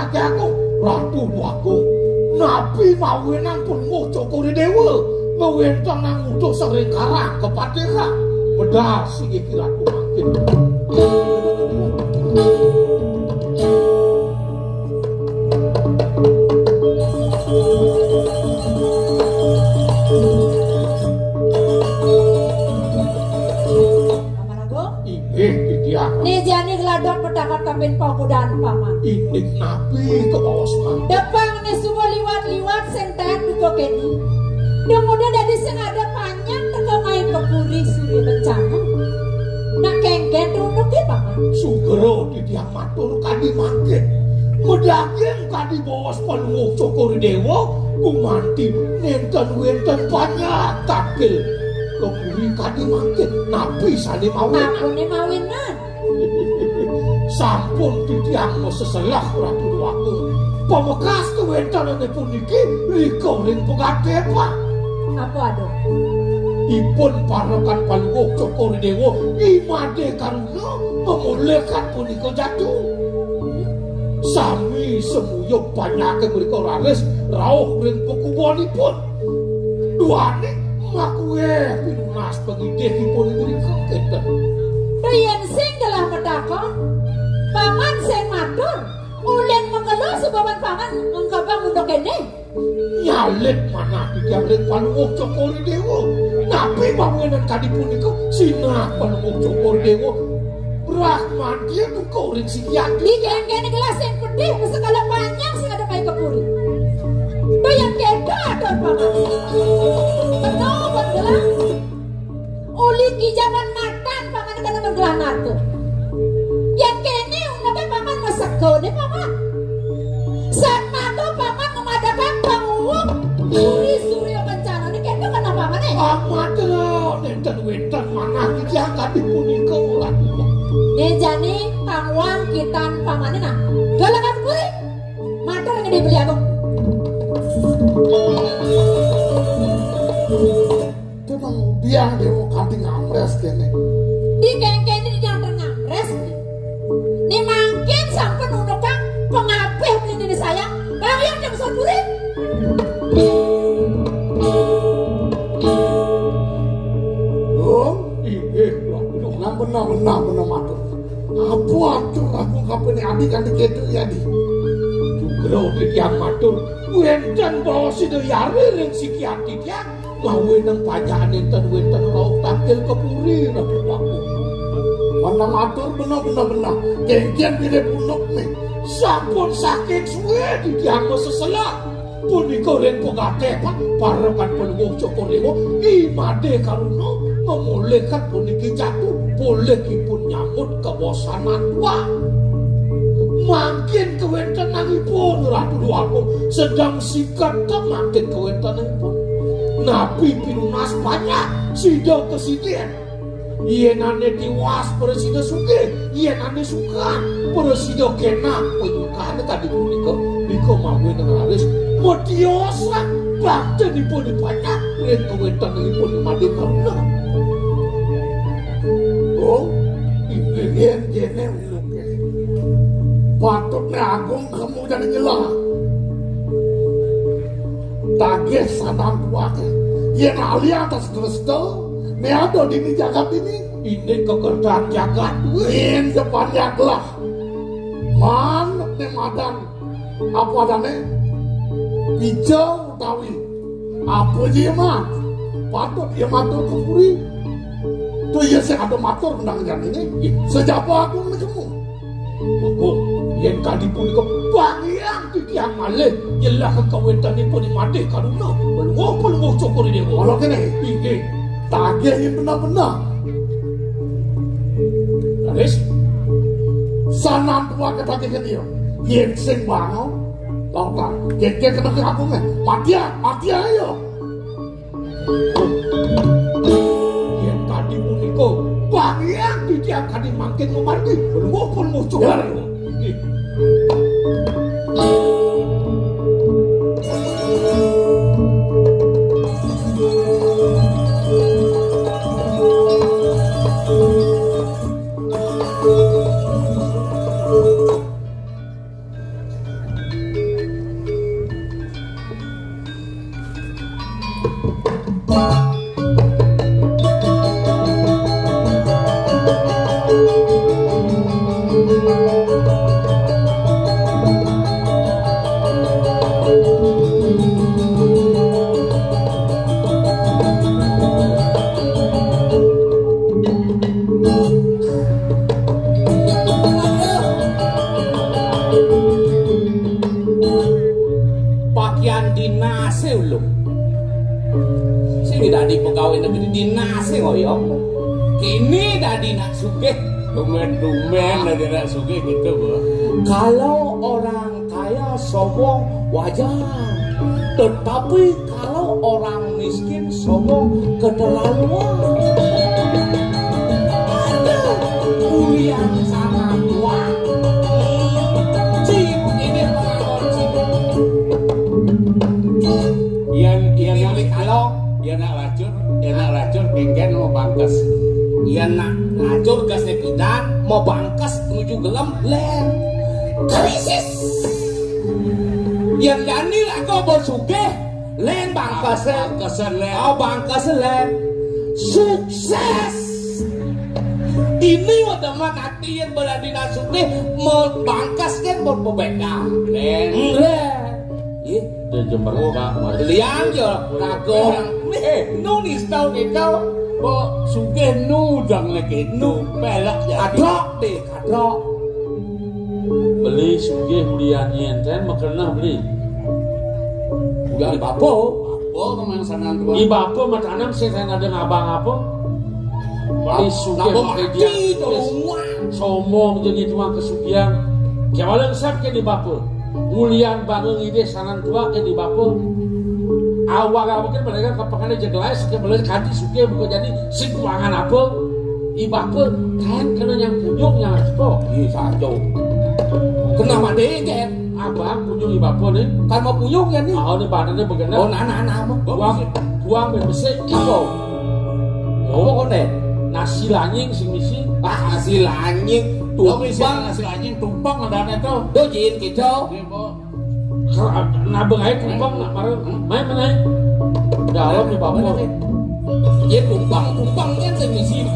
ngenake aku Ratu Wagung nabi mawenan pun ngojo kuri dewa ngewentang nang utuh sering karang kepadera medal sing iki Ratu mangkin Nijani geladok pedapat kapin pakudan paman. Ini nabi ke bawasman. Depang ni semua liwat-liwat sentahan duko keni. Kemudian dari sing ada panjang teka main kepuri suri bencana. Nak kengken tunduk ya paman. Sugero di tiang matur kadi mangkin. Medaging kadi bawas palungok cokori dewa. Kumanti nenten wenten banyak takil. Kepuri kadi mangkin. Nabi saling mawinan. Aku ni mawinan. Sampun titiang seselah Ratu Wagung pemekas kewentanane puniki rika ring pengadepan apa aduh ipun parokan palungok cokori dewa imade karuna memulihkan punika jatuh sami semuyuk banyake mrika raris rauh ring pekuwonipun duane makuwe pinunas pengidehipun mrika kenten Rian sing telah medakon paman sing matur ulin mengeluh sebawan paman mengkabang untuk kene nyalit manah tiang ring palungok cokori dewa nabi bangunan kadi punika sinah palungok cokori dewa Brahman dia duka ring sikiati di kene gelas yang pedih sekala panjang sing ada mai kepuri bayang keda adon paman kenapa gelas uli ki jaman matan paman kana menggelah natu yang kene unape paman masakone paman saat mato paman memadakan panguwuk suri bencana ini kene kana paman amato nenten wentan manah tiang kadi punika Ratu jani pangwang kitan pamane nah galakan kuri matur ngene beli aku tenang biang dewa kanthi ngamres kene di kengkene di yang ngamres ni mangkin sampun unukan pengabeh beli saya kalian yang son kuri oh iya benar matur apa atur aku kapene adi kanthi ketu ya di Sugero tiang matur wenten bawa sidayare ring sikiati dia lawe nang panyaan enten wenten rauh takil kepuri Ratu Wagung mana matur benar kengkian pilih punuk nih sampun sakit suwe di tiang seselah punika ring pengadepan parokan palungok cokori dewa imade karuna memulihkan puniki jatuh bolehipun nyambut kebosanan wah makin kewentenanipun Ratu Wagung sedang sikat makin kewentenanipun nabi pinunas banyak sida kesidien yenane tiwas presida sugih yenane sukan presida kena penyukan kadi punika nika mawi nengaris modiosa baktenipun banyak ring kewentenanipun made karuna oh yen jene uluke patutnya agung kamu jadi nyelah tagih sanang buake yen ali atas restu me ada di jagat ini kekerjaan jagat yen sepanjang lah man ne madan apa adane bijau utawi apa dia mah patut dia matur kepuri tuh ya saya ada matur menang ini sejak aku menemu aku yang kali pun ke bangian di tiang malih yelah kewentanipun imade karuna pelungok cokori dewa kalau kene iki tagih yang benar-benar Aris sanam tua ketagih dia yen sing bango lautan keke kena ke aku mati ayo yen tadi puniko bangian di tiang kali mangkin memarti pelungok cokori dewa Cina sih ngoyong. Kini dadi nak sugih. Tumen-tumen dari nak sugih gitu, Bu. Kalau orang kaya sombong wajar. Tetapi kalau orang miskin sombong keterlaluan. Ada Ulian sama tua. Cip ini pengalaman cip. Yang kalau ya nak lacur kengken mau bangkes. Ya nak lacur gas nepidan mau bangkas menuju gelem lem krisis. Yang jani aku mau sugih len bangkas Kesan oh bangkas lem sukses. Ini teman hati yang berada di sugih mau bangkas kan mau pebeka len Dia jember enggak liang yo rago nulis tau kita kok sugih nu dang lagi nu pelak ya. kadok deh kadok Beli sugih Ulian enten makenah beli. udah bapo Kemana sana tua? Di bapo matanam sih saya ada ngabang apa? Beli sugih pakai dia. Sombong jadi cuma kesugihan. Kawalan sab ke di bapo. Ulian bangun ide sanan tua ke di bapo. Awal mungkin mereka kepengen jegelai sekian beli kanti suki bukan jadi situangan apa ibape kan kena yang punyuk yang ekspor iya sajo kenapa deh kan abang punyuk ibape nih kan mau punyuk ya nih ini badannya begini oh nana buang berbesek apa oh kok deh nasi lanying sing misi nasi lanying tumpang Nasi anjing tumpang ada itu. dojin gitu nabeng aja tumpang nak marah main mana dalam di bapo ya tumpang kan semisi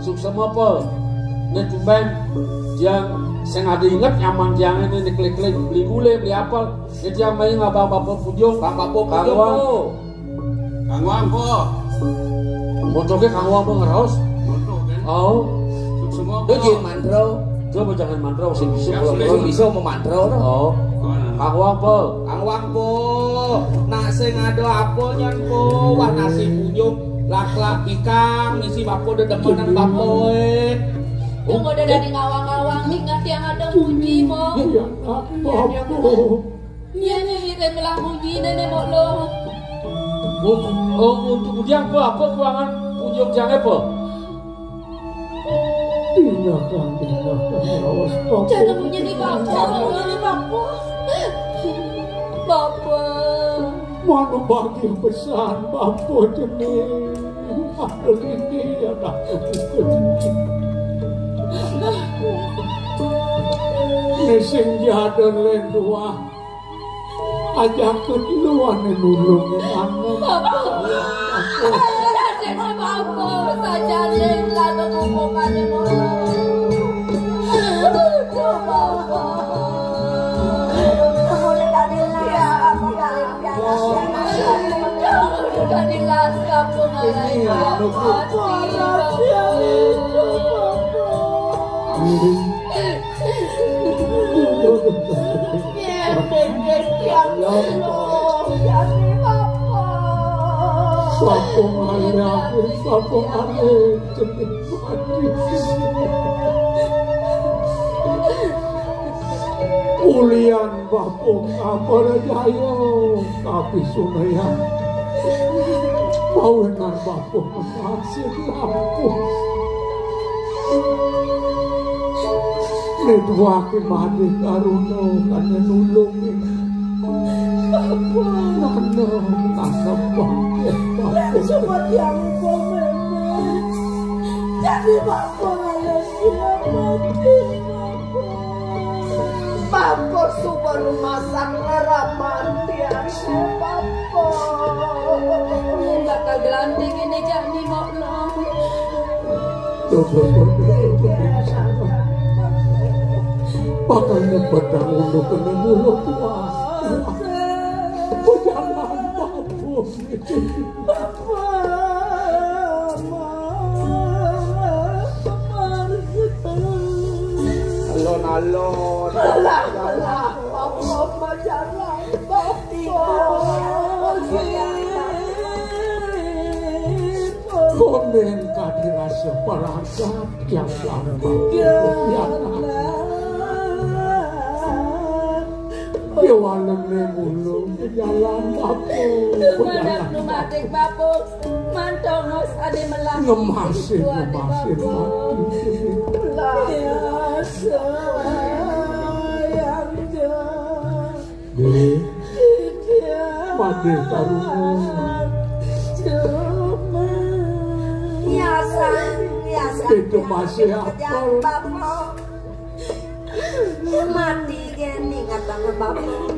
Suksema apa? Ini tumben yang saya ada ingat nyaman jangan ini klik-klik beli gule beli apa? Itu yang main nggak bapak punyung, bapak kangwang, Kangwang po. motornya kangwang apa ngeros? Motor kan. Oh, Semua po. dojin mandro coba jangan mantra, sih bisa kalau bisa mau mandro Oh, kangwang apa? Kangwang po nak sing ada apa nyan po wah nasi punyung lak-lak ikang isi bapo dedemenan bapo Tunggu udah dari ngawang-ngawang ingat yang ada muji mo. Iya apa? Iya nih bilang muji nenek mo lo. Untuk ujian apa kuangan ujian apa? Tindakan awas Bapak. Jangan punya di bapak, Bapak. Mana bagi pesan Bapak jenis. Ada ini ada. Nesing jadan lendua. Ajak keduluan nulungin anak. Bapak saja lengkap hubungannya mo. Udah dilaskap Ulian Bapung Amarajaya tapi sunaya pawenan Bapung masih lampu Nedwaki mati karuno kanya nulungin Nana bangkit Bapung Semua yang memang jadi Bapung dia mati Bapuk super masak harapan dia Bapuk bakal gelanting ini jadi mau lo. Bakal nyebedang untuk kena mulut tua Pejalan Bapuk Alon-alon. Alah, Bapuk majalah Komen kadirasa perangkat yang gampang Dewalan nemulung jalan Bapuk Kemadak numatik Bapuk mantongos ade melah Ngemasin mati Dek Pade karuno Itu masih apal mati gini kata Bapuk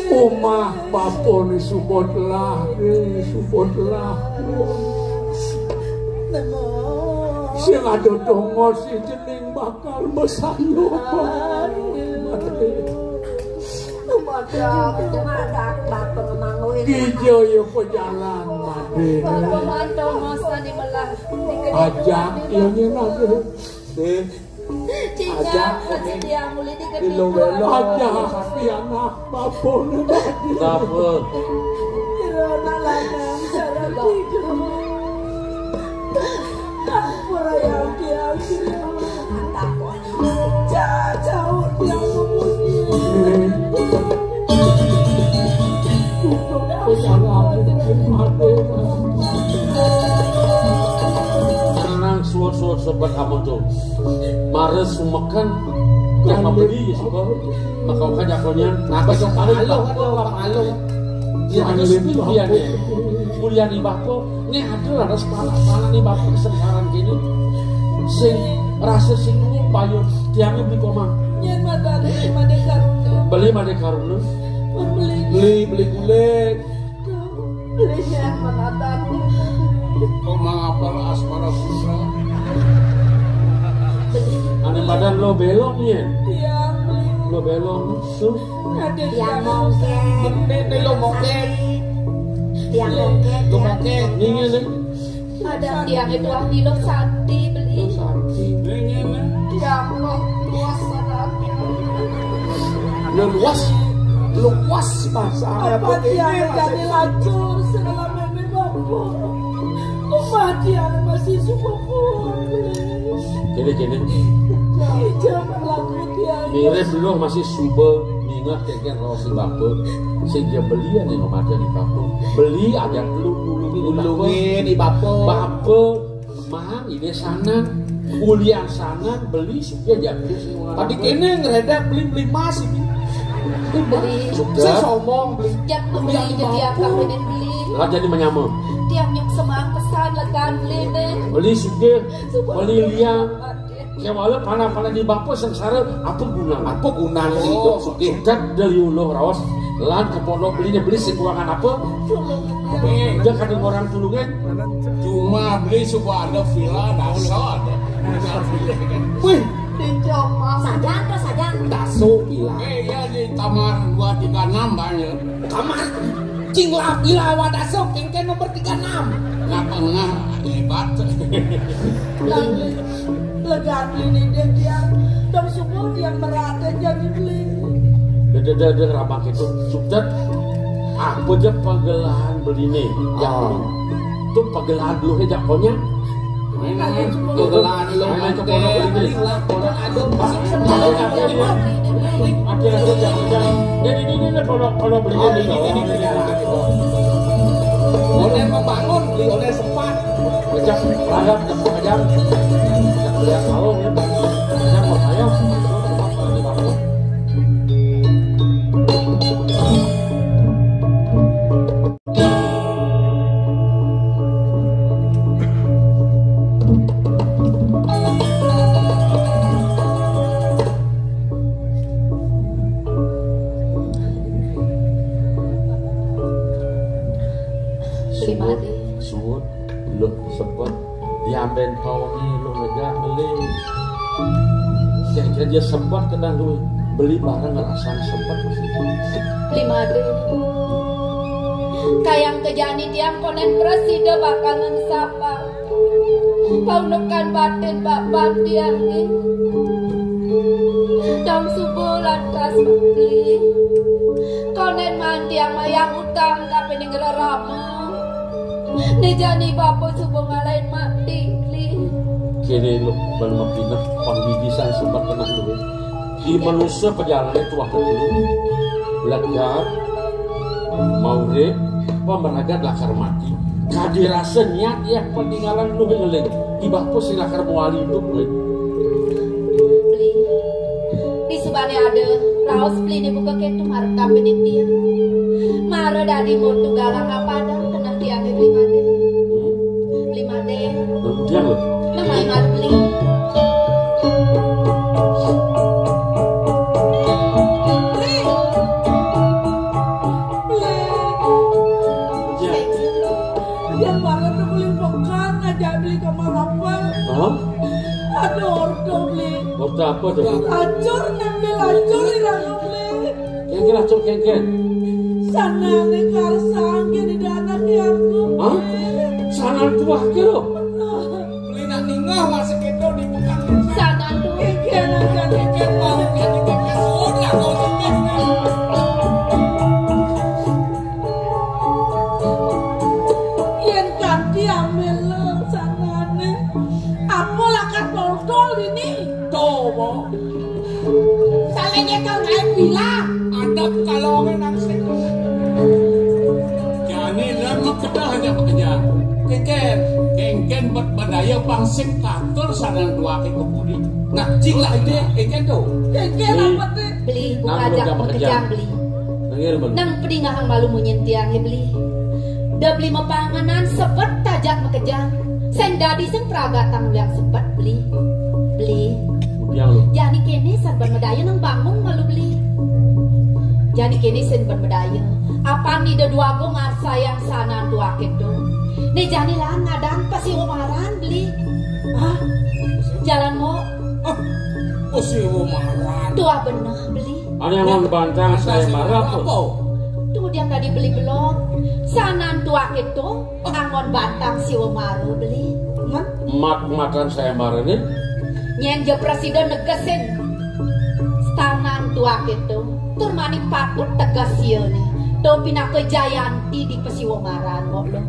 Omah Bapuk ni subotlah Sing ada dongo si jening bakal mesayo Madak Bapuk mangwin Kijo yo pejalan made Bapak mantongos ade melah Ajak iyo nyenake Cinga kasih dia muli di Ilo kedua. welo. Ajak pianak Bapuk ni Kenapa? Kirana lanang cara tidur Ampura yang dia jauh dia memuji Tenang suar-suar sobat kamu tuh. Mares sumekan yang membeli ya suka. Maka kan jakonya. Nah besok paling dia hanya sepian ya. Mulia nih bako. Ini ada harus pala nih bako kesengsaraan gini. Sing rasa sing nunggu payung tiangnya beli koma. Yang made karuna. Beli made karuna. Beli kulit. belinya menatap Kok mengapal asmara putra? Ane badan lo belok nih ya? tiang beli Lo belok tuh. ada Tiang mongket, Ini lo mongket. tiang mongket, Lo mongket. Nih nih. Ada tiang itu ahli lo santi beli. Ini tiang loh luas sanatnya luas bahasa apa tiang jadi lacur segala memen bapak umat tiang masih sepupu Gini. Jangan laku dia. Mirip dulu masih subel ingat keken rosi bapak. Sehingga belian yang ada di bapak. Beli aja nulungin di bapak. Bapak mah ini sana. Ulian sana beli suka jadi. Tadi kene ngeredak beli mas ini. Beli. Saya somong beli. Jak beli jadi apa beli. Lah jadi menyamuk. Tiang nyuk semang pesan lekan beli deh. Beli suka. Beli liang. Ya walau panah-panah di bapak sengsara apa guna itu sudah dari ulo rawas lan ke pondok belinya beli sekuangan apa dia kadang orang tulungnya cuma beli sebuah ada villa dasar ada wih Saja. daso gila ya di kamar 236 banyak kamar cinglah gila wadaso kengken nomor 36 ngapa hebat Legan beli dia dong subuh dia merata jadi beli. Dede rabak itu sudah apa aja pagelahan beli nih yang itu pagelahan dulu aja pokoknya pagelahan lu main ke pondok beli lah pondok ada jangan jadi ini pondok beli ini oleh membangun beli oleh sempat Ojak, ragam, ojak, lihat kalung ya, ojak mau ayo, cuma di bawah. Suut, lo sepet, diambil pawangi lo lega beli. Kerja sempat kena lu beli barang ngerasain sempat masih. 5.000. Kayang kejani tiang konen presiden bakal ngensapa. Paunukan batin bapak tiang nih. Dong subuh lantas beli. Konen mandi yang mayang utang tapi ning rama. Nejani bapak subuh ngalahin mati li. Kini lu belum pindah panggigisan sempat kena lu. Di manusia perjalanan itu waktu dulu belajar maurib pemeragat lakar mati. Kadirasa niat ya peninggalan lu ngeling. Di bapak si lakar muali itu beli. Di subane ada raos beli ni buka ketu marah tapi dia. Marah dari motu galang apa dah kena dia beli made. Dia loh. Nama yang beli. Yang banget beli pekan ngajak beli kamar apa? Ada ordo beli. Ordo apa tuh? Lacur ngambil lacur irang beli. Kengken lacur kengken. Sana nih karsang di dana kianku. Hah? Sana tua kilo. beli nak ningah masih gitu di bukan Sana tuh. keken mau jadi keken sudah kau sempit Yang ganti ambil sana nih. Apa lakat tol ini? tomo Salahnya kau naik bilang. ada kalau nang situ jadi lagi kita hanya bekerja kengken berdaya bangsit katur sarang dua ke kebudi nah cing lah ide kengken tuh Kengken apa tuh? Beli buka ajak pekerjaan beli. Nang pedingahan malu munyentiang beli. Dah beli mapanganan sepet tajak mekejang. Seng dadi seng praga tang yang sepet beli. Jadi kini serban medaya nang bangun malu beli. Jadi kini serban medaya. Apa nih dah dua go ngarsa yang sana dua kedo. Nih jani lah ngadang pasti umaran beli. Hah? Jalan mau? usi umaran Dua benar beli. Ada yang mau bantang saya marah apa? Tuh dia tadi beli belum. Sanan tua itu angon batang si Umaru beli. Makan saya marah ini. Yang je presiden negesin. Sanan tua itu turmani patut tegas siyo nih. Tuh pindah ke Jayanti di Pesiwomaran kok lo.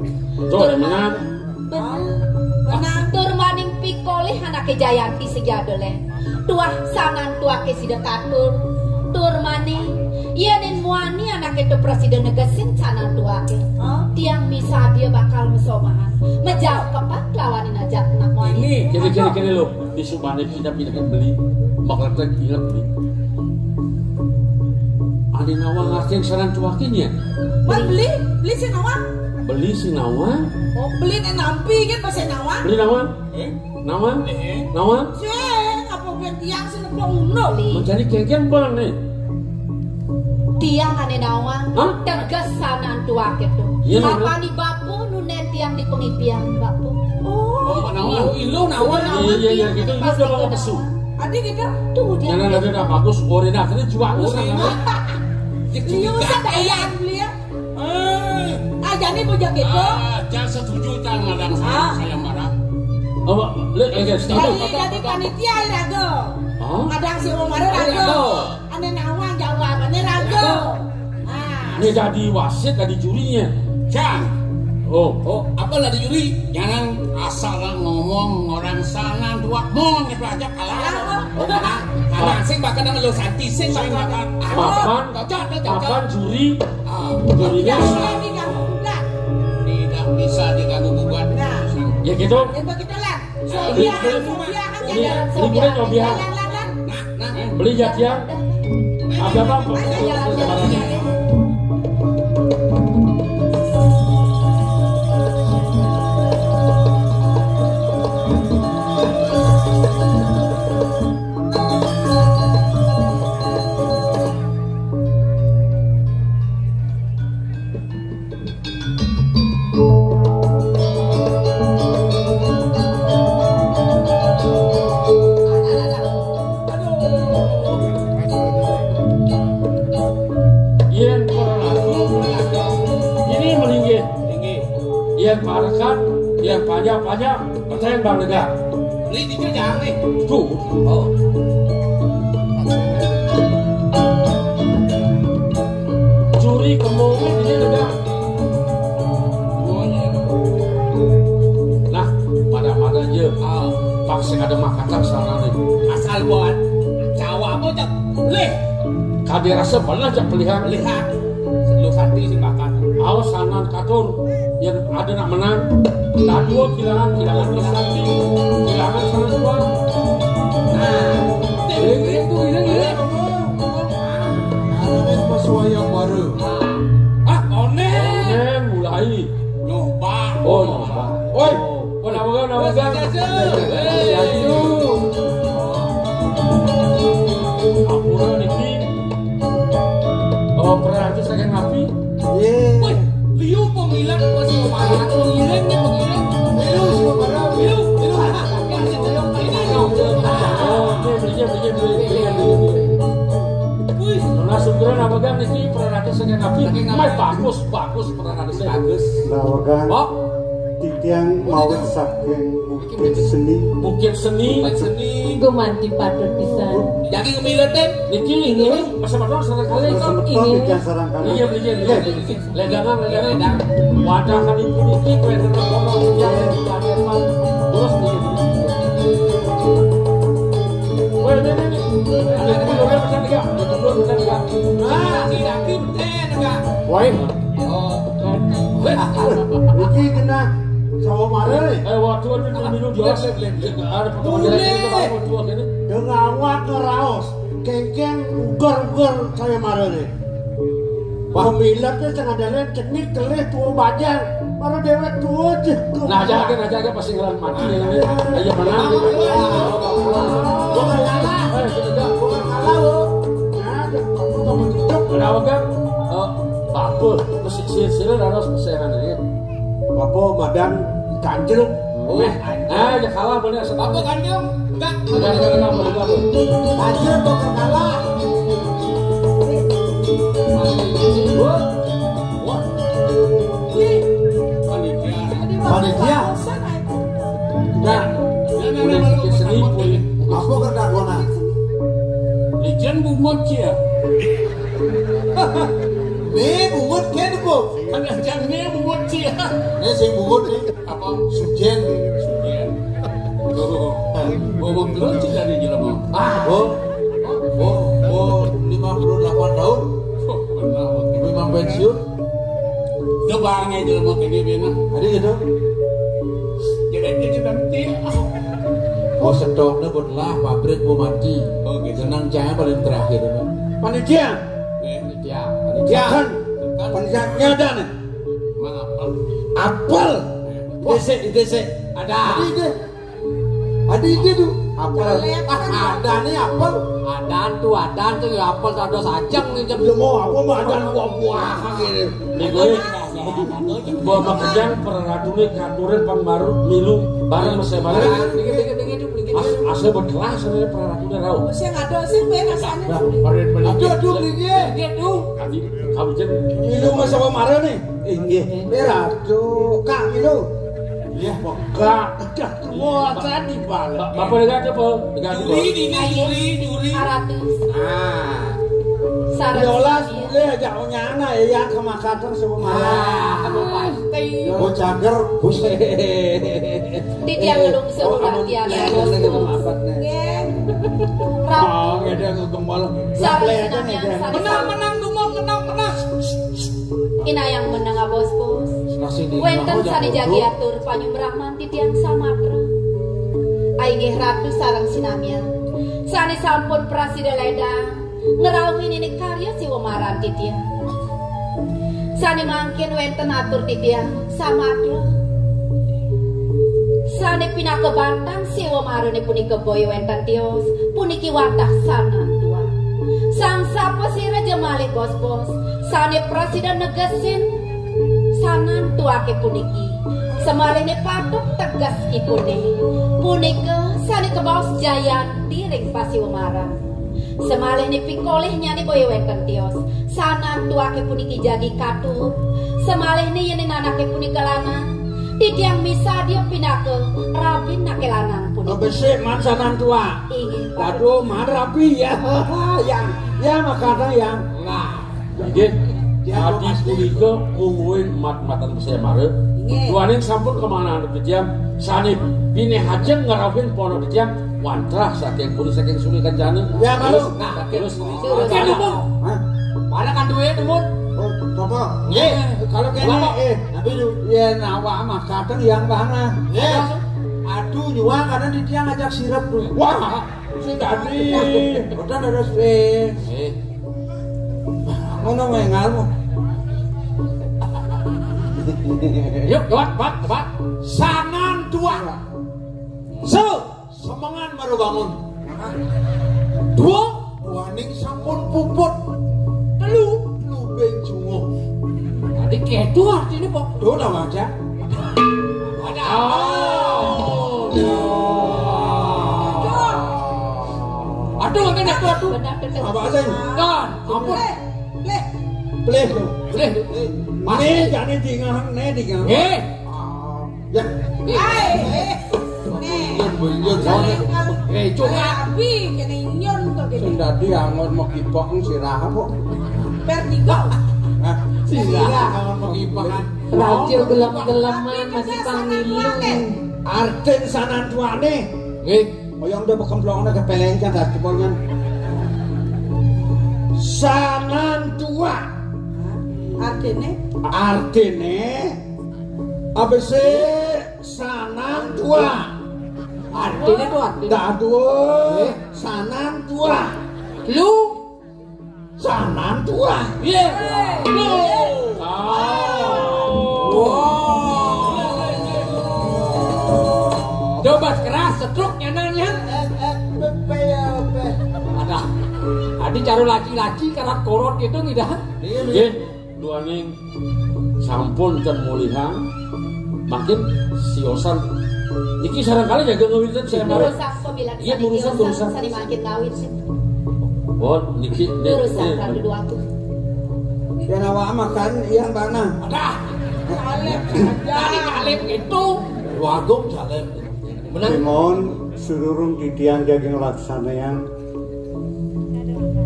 Tuh, benar. Benar. Turmaning pik kolih anake Jayanti sejadole. Tuah sanan tuake sidekatur. Tur mani yenin muani anak itu presiden negesin sanan tuake. Tiang misa dia bakal mesomahan. Menjauh kepak lawanin aja nak muani. Ini kira-kira lo di Subane kita pindahin beli. Bakal kita gila beli. Ada nawang ngasih sanan tuakin ya? beli si nawang. Beli si nawang. Oh, beli nampi kan pas nawang. Beli nawang? Nawang? Nawang? Apa ben tiang sing uno. Mencari kengkeng bang nih. Tiang ane nawang. Tegas sanan tuake tuh. Apa nih bapu nunen tiang di pengipian bapu. Oh, nawang. Ilu nawang. Iya gitu. Itu udah bawa kesu. Adik kita. Tuh dia. Jangan ada udah bagus. Orina tadi jual sana. Liu sadayang liya. Jadi punya gitu. Jangan setuju tak ngadang saya marah. Oh, Jadi panitia rago. Ngadang si Umar rago. Ane nawang jawabannya rago. Ini jadi wasit, jadi jurinya. Jangan. Oh, apa lah di juri? Jangan asal ngomong orang sana dua mau gitu aja kalah. Kalah sing bakal nang lo santi sing bakal. Papan juri. Jurinya tidak bisa diganggu gugat. Ya gitu. Ya begitu lah. Ini Nobia. Beli jatian. Ada apa? Yang panjang percaya Bang Lega. Beli di jangan nih. Tuh. Curi kemungkinan ini Lega. Nah, pada aja. Paksa ada makatan sana nih. Asal buat Jawa apa cak? Leh. Kade rasa belah cak pelihan. Lihat. Lu santi sih makan. Awas sanan katur yang ada nak menang. Nah, dua kehilangan Nusanti, kehilangan sana dua. Nah, itu yang baru. Onen mulai. Nyoba. Oh, nyoba. Oi, nawagan. Apura niki. Oh, pernah itu saya ngapi. Woi, liu pemilang masih marah atau ngilangnya pengilang. Liu. Wih, nona sungguhan apa kan ini pernah ada saya ngapi. Bagus pernah ada saya bagus. Nawagan. Oh, titiang mau saking mungkin seni. Gumanti patut bisa. Jadi ngemilat deh. Niki ini masa-masa sarang kali kan ini sarang kali. Iya legangan wadah kali ini kue renang kono yang kademan terus begini. Woi ini ada dulu macam tiga. Tidak pinten enggak. Woi. Iki kena sawo mare. Waktu itu minum jelas ada potongan itu waktu ini. Ngawat ngeraos. Kengkeng ugar saya mare nih. Pemilatnya jangan ada teknik kelih tua bajan. Para dewek tua aja. Nah aja pasti ngelan mati ini. Ayo mana? Bukan kalah lo. Kenapa kan? Bapak, terus sihir harus pesenan ini. Bapak madan kanjeng. Ya kalah boleh Apa kanjeng? Enggak. Kanjeng bukan kalah. Panitia. Nah, boleh bikin seni, boleh. Apa kena kona? Lijan bumut ya. Nih bungut kan bu? Kan jangnya bumut ya. Nih sing bungut nih. Apa? Sujen. Sujen. Lucu dari jelema. Oh 58 tahun. Memang pensiun. Coba nge jelema ke dia bina. Ada gitu. Jadi nanti. Oh stoknya belah pabrik mau mati. Oh gitu. Senang cahaya paling terakhir. Panitia. Kan panitia nyada nih. Mang apel. Apel. Di DC. Ada ide tuh. Apel. Ada nih apel. Ada tuh apel ada sajang nih jam. Lu mau apa mah ada buah-buahan gitu. Nih gue bawa makan peratune katuran pambaru milu bareng mesem bareng. Asli berkelas sebenarnya peratune rau. Saya ngado sih gue rasanya. Aduh dia tuh. Kamu jen Milu mah sama marah nih. Nggih. Beratu Kak Milu. Iya, Kak, udah semua tadi balik. Bapak dekat apa? Dekat Juri. 100. Yolas boleh aja nyana ya ke Makassar sama marah. Mau cager buset. Di dia ngelung sebulan dia bosku. Oh, ngedek kegembal. Sarang sinamnya Menang dumon menang. Ina yang menang bos. Wenten sani jagi atur panyumrahman di tiang Samatra. Aingeh ratu sarang sinamnya. Sani sampun prasida ledang ngerawin ini karya si Womaran di tiang. Sani mangkin wenten atur di tiang Samatra. Sani pindah ke Bantang si Womaran puni ke boy wenten tios puniki watah sanan tua. Sang sapa si Raja Malik bos. Sani presiden negesin sanan tuake puniki semalini patuk tegas ipune punike sani kebaos jayan diring pasi Womaran semalini pikolihnya ni boyo wenten tios sanan tuake puniki jagi katut semalini yeni nanake punike lanang titiang misa dia pindah ke rabin nake lanang puniki Besek man sanan tua. ingin Aduh, man rapi ya. Yang ya makanya yang Jadi adi punika mungguin mat-matan saya mare. Tuaning sampun kemana anu kejam sani bini hajeng ngarapin pono kejam wantrah saking puri saking sungai Kencana. Ya malu. Terus Mana kan duit tuh, Oh, Toto. Nggih. Kalau kene tapi ya nawa mah kadang yang mana? Aduh, nyuang kadang di tiang ngajak sirap tuh. Wah, si tadi. Udah ada sih. Ngono mengal mo. yuk debat. Sangan dua. Semangan baru bangun. Dua, waning sampun puput. Telu, lubeng jungo. Tadi kedu artinya kok. Tuh nama aja. Aduh, ngene aduh. Apa aja? Kan, ampun. Pleh tuh. Boleh. Nih, jangan tinggal, tinggal. Ya. Abi kene nyon kok kene. Sing dadi angon mau kipok sirah kok. Vertigo. Hah? Sirah angon mau kipok. radio gelap-gelapan masih pangilu Arten sanan tuane. Nggih. Oyong udah bekemplongna kepelengkan dadi ponyan. Sanan tua. Artene ABC sanan tua. Artinya tuh artinya. Dadu sanan tua. Lu Sanan tua. iya. Dobat keras setruk nyananya. Ada. Adi caro laki-laki karena korot itu ngidah. Nggih, duaning sampun ten mulihan. Makin siosan. Iki sarangkali jaga ngawinten saya marah. urusan pemilihan Iya, urusan. sani makin kawin sih Oh, niki urusan kan dua tuh Ya nawa makan yang mana? Ada. Dari kalip itu. Wagum jalem. Simon sururung titiang jaging laksana yang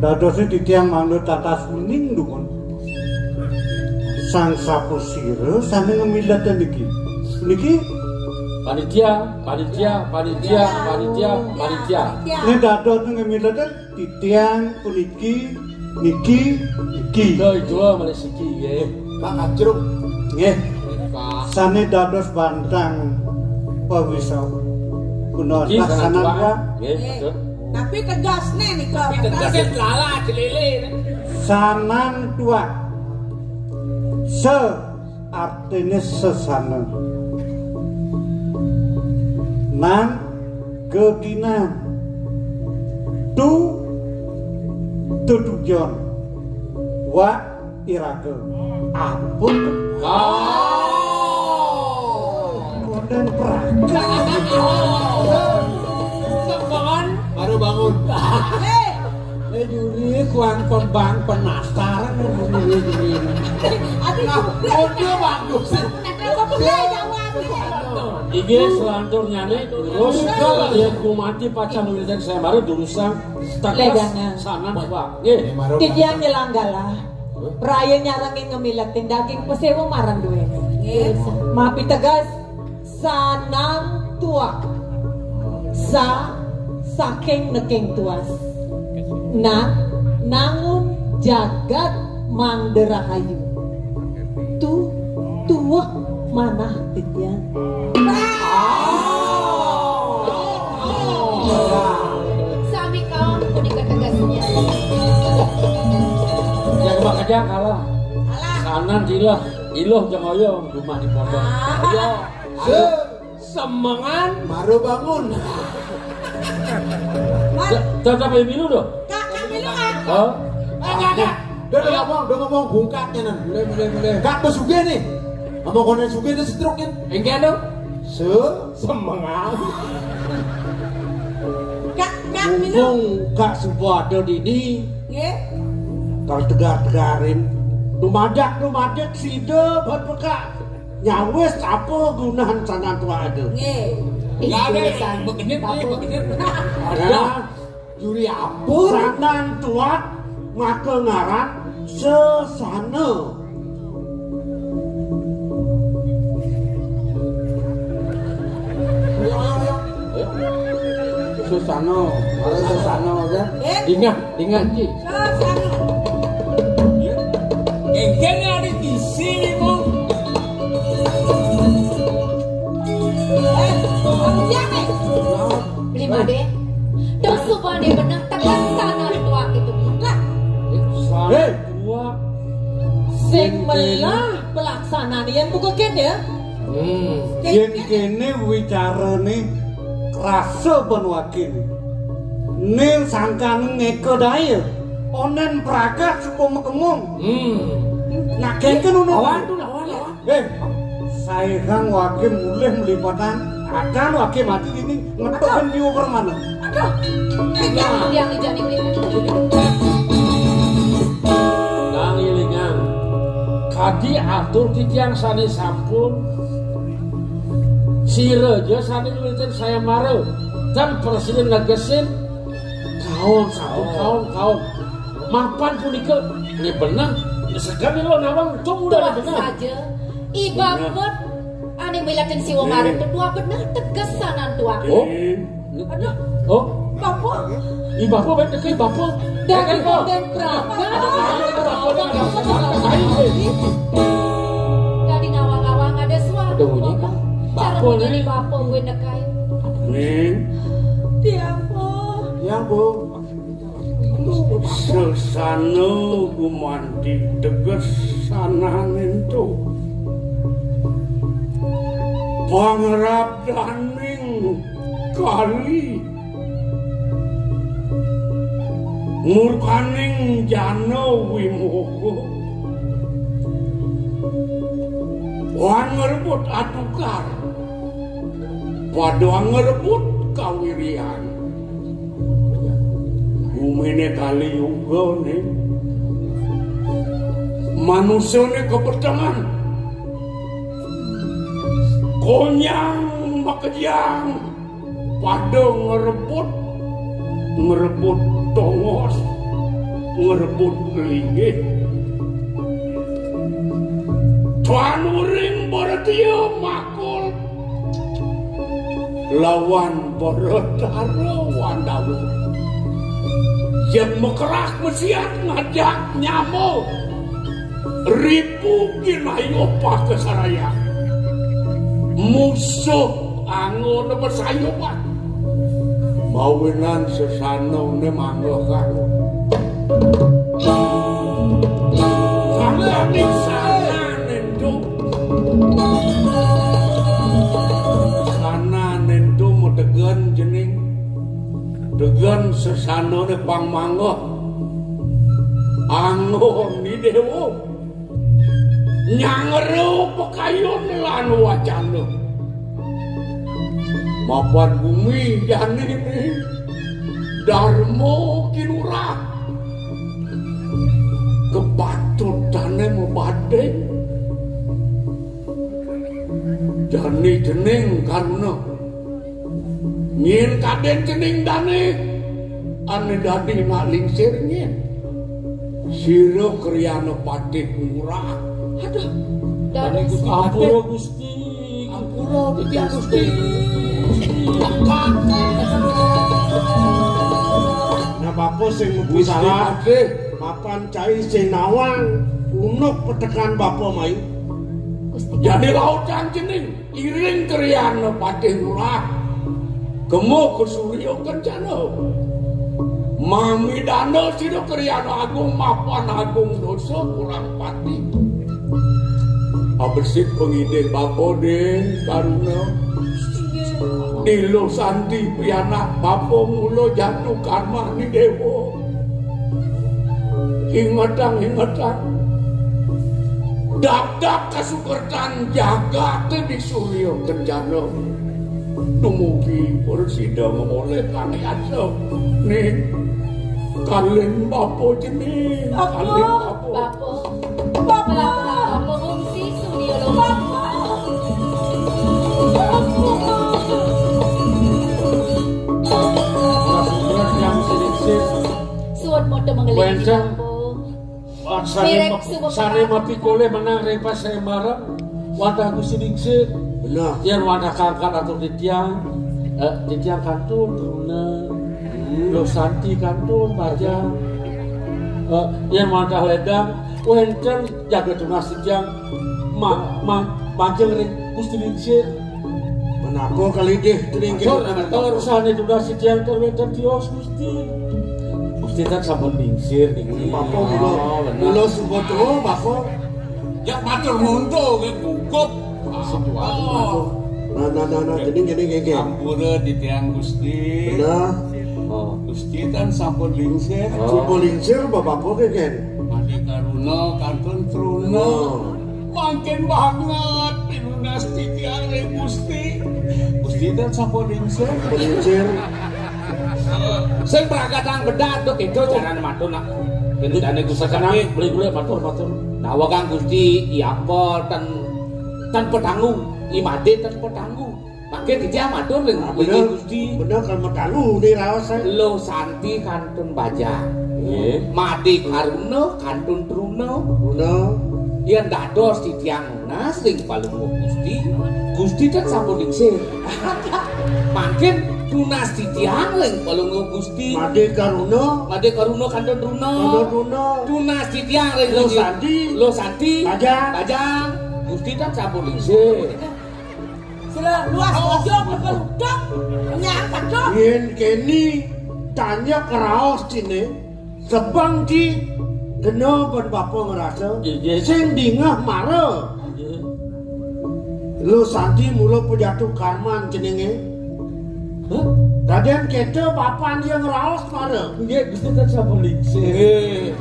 dadosnya titiang manut tatas mening dukun sang sapu sire sana ngemilat niki Panitia. Ini dados ngemilaten titiang puniki niki. Dua malesiki nggih. Pak Kajruk. Nggih. Sane dados bantang pawisa kuno laksana wa. Nggih, betul. Tapi tegasne nih kok. Tegasnya lala celele. Sanan tua. Artinya sesana. Nan kekinan. Tujuan. Wa irake. Ampun. Koden praga. Baru bangun. Juri kuang pembang penasaran juri. Audio bagus. Iki selanturnya nih terus dia kumati pacar nulisan saya baru durusan Ledangan. sana Pak. Nggih. Titiang nyelanggala. Raya nyarangin ngemilatin daging pesewa marang duweni. Mapi tegas sanang tua. Saking neking tuas. Nangun jagat manderahayu. Tuwak manah titian. Sami kawan kuning tegasnya. Yang bakal kalah. Kanan iloh jeung hoyong rumah di pondok. Ayo. Semangan Baru bangun. tetap milu doh. Kak, milu kan? Oh. Enggak. Udah ngomong bungkaknya nan. Boleh. Kak pesuge nih. Ngomong konen suge nih setruknya. Enggak dong. Semangat. Kak, milu. Mumpung Kak Subado dini Nggih. kalau tegar-tegarin numadak sida buat peka nyawes apa gunahan sanan tua ada. Nggih. Enggak ada yang begenit. Ada Juri apa? sanan tua maka ngaran sesana. Susano, harus susano aja. Ingat Ji. Engkene ada di sini mau. Lima deh. Terus supaya dia benang tegas sana tua gitu. Hei, tua. Sing melah pelaksanaan yang buka ken ya. Yen kene wicarane rasa benwakin. Ning sangkan ngeko dae. Onen pragat supaya mekemung. Nak kene lawan. Saya kang wakil mulih melipatan akan wakil mati ini ngetoken nyuwur mana. Yang dijani Kang ilingan. Kadi atur titiang sani sampun. Sireja sani nulitin saya mare. Dan presiden ngagesin kawan. Mapan punika ini benang. Sekali lo nawang itu udah benang. saja. Ibarat ane milatin si Womaru kedua benar tegas sana tua. Oh, Bapak. Bapak baik dekat Bapak. Dari Koden Praga. Dari ngawang-ngawang ada suara. Bunyi. Cara Bapak menjadi nih. bapak gue nekai. Nih, Tiapa. ya Bu. Sesana gumanti tegas sananin tuh. Pangerap daning kali murkaning jano wimogo wan ngerebut atukar padha ngerebut kawirian bumine kali juga nih manusia nih kepertangan konyang makejang pada ngerebut tongos ngerebut linggih tuan uring baratia makul lawan Baradara Wandawa. Yang mekerah mesiat ngajak nyamuk ribu kinayo pakai saraya musuh angon bersayupan mawinan sesano ne manggokan sana di sana nendo medegan jening degan sesano ne pangmanggo angon ni dewo nyangero pekayun lan wacana mapan bumi jani Darmo Kinurah kepatutane membadeng jani jening karena nyin kaden jening dane ane dadi nak lingsir nyin sira kriyana patih murah. Aduh, dane ampura Gusti, ampura Gusti. Nah bapak sing mugi salah mapan cai sing nawang unuk petekan bapak mai jadi lautan jening iring kriyana patih murah gemo kesuryo kencana mami dana sira kriyana agung mapan agung dosa kurang pati abesit pengide bapo de karuna Nilo Santi pianak bapo mulo jatuh karma ni dewo ingetang dak kasukertan jagat di suryo kencana tumugi bersida memoleh kami aja nih kalian bapo jenis kalian bapo ngungsi suryo lo bapo suat modo mengelih bapo sare mapikole menang repas saya marah wadah Gusti Ningsir benar yang wadah kangkat atau ditiang kantun Runa Lo Santi kantun Bajang yang wadah ledang wenten jaga tunas ditiang Bajang Gusti Ningsir menapa kali deh teringkir terusane tunas ditiang terweten tios Gusti Gusti sampun Ningsir niki bapak mulo suboto bapak ya matur munto ke gugup nah jadi gege ampura di tiang Gusti benar Gusti kan sampun lingsir sampun lingsir bapak gege Adi Karuna kantun Truna makin banget pinunas di tiang Gusti kan sampun lingsir sing pragatang bedat tuh itu carane matur nak kendane Gusti kana beli matur nawa Kang Gusti iapa tan petanggung imade tan petanggung mangke dijak matur ning Gusti bener kan petanggung di raos Lo Santi kantun Bajang nggih Made Karuna kantun Truna yen dados titiang nas ing palungguh Gusti kan sampun lingsir mangke tunas titiang ing palungguh Gusti Made Karuna kantun Truna tunas titiang ing Lo Santi Bajang Gusti kan sampun lingsir sila luas ojo berkeluduk nyangkat dong yen keni tanya keraos cine sebang di geno ben bapak ngerasa sing dingah mare Lo Santi mulo pejatuh karman jenenge Raden kete bapak dia ngeraos mare nggih Gusti kan sampun lingsir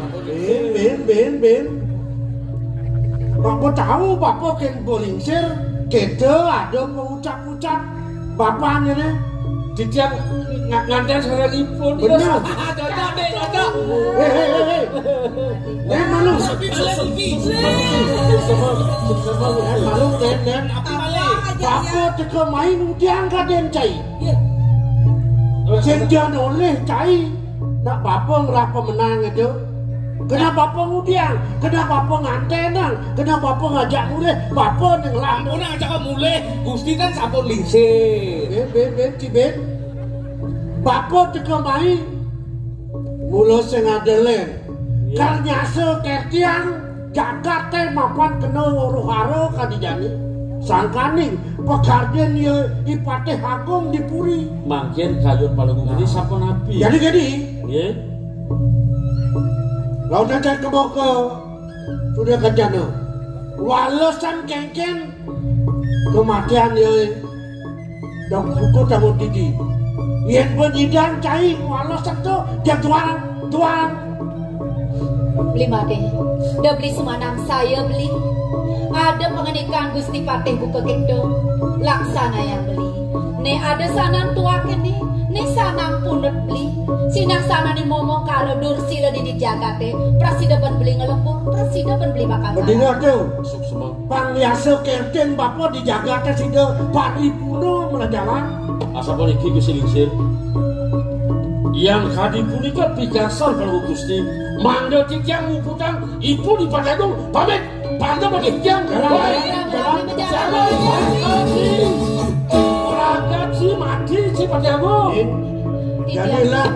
ben bapak tahu bapak ken bolingsir kete ada pengucap-ucap bapak ini ditiang nganten sarengipun bener cocok malu malu den bapak teka main diangkat den cai senjan oleh cai nak bapak ngerah pemenang itu Kenapa pengudian? Kenapa pengantenan? Kenapa ngajak mulai? Bapak ning lamun ngajak mulai. Gusti kan sampun lingsir. Ben. Bapak dikemai mula sing adelen. Kal nyase ketiang jagat teh mapan kena roharo kadijani. Sangkaning pekarjen ye ipateh agung dipuri. Mangkin kayun palung ini sampun api. Jadi. Nggih. Lawan nanti ke sudah kerjana. Walasan kengken kematian ye dok hukum tamu tidi. Yen penyidan cai walasan tu dia tuan. Beli made. Udah beli semanam saya beli. Ada pengenikan Gusti Patih buka kendo. Laksana yang beli. Ne ada sanan tuaken nih. Ne sanang punut beli. Sinak sana nih ngomong kalau dursi lo di jagate. Prasida ban beli ngelepur. Prasida ban beli makan. Mendengar tuh. Suk semang. Pangliase kenten bapak di jagate sida paripuno melajalan. Asa pun iki Gusti lingsir. Yang kadi punika pikasar kalau Gusti mangga titiang nguputang ibu di Padadung pamit panda bagi tiang orang si mati si Padadung jadilah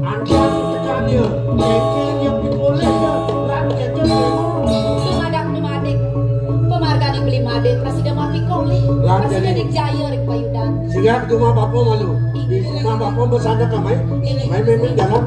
angkat tekannya keken yang dibolehnya lan keken Sumadak nu madik pemargani beli madik Presiden mati koleh Presiden dijaya rek payudan sehingga rumah bapak malu di rumah bapak bersandar kamai main jalan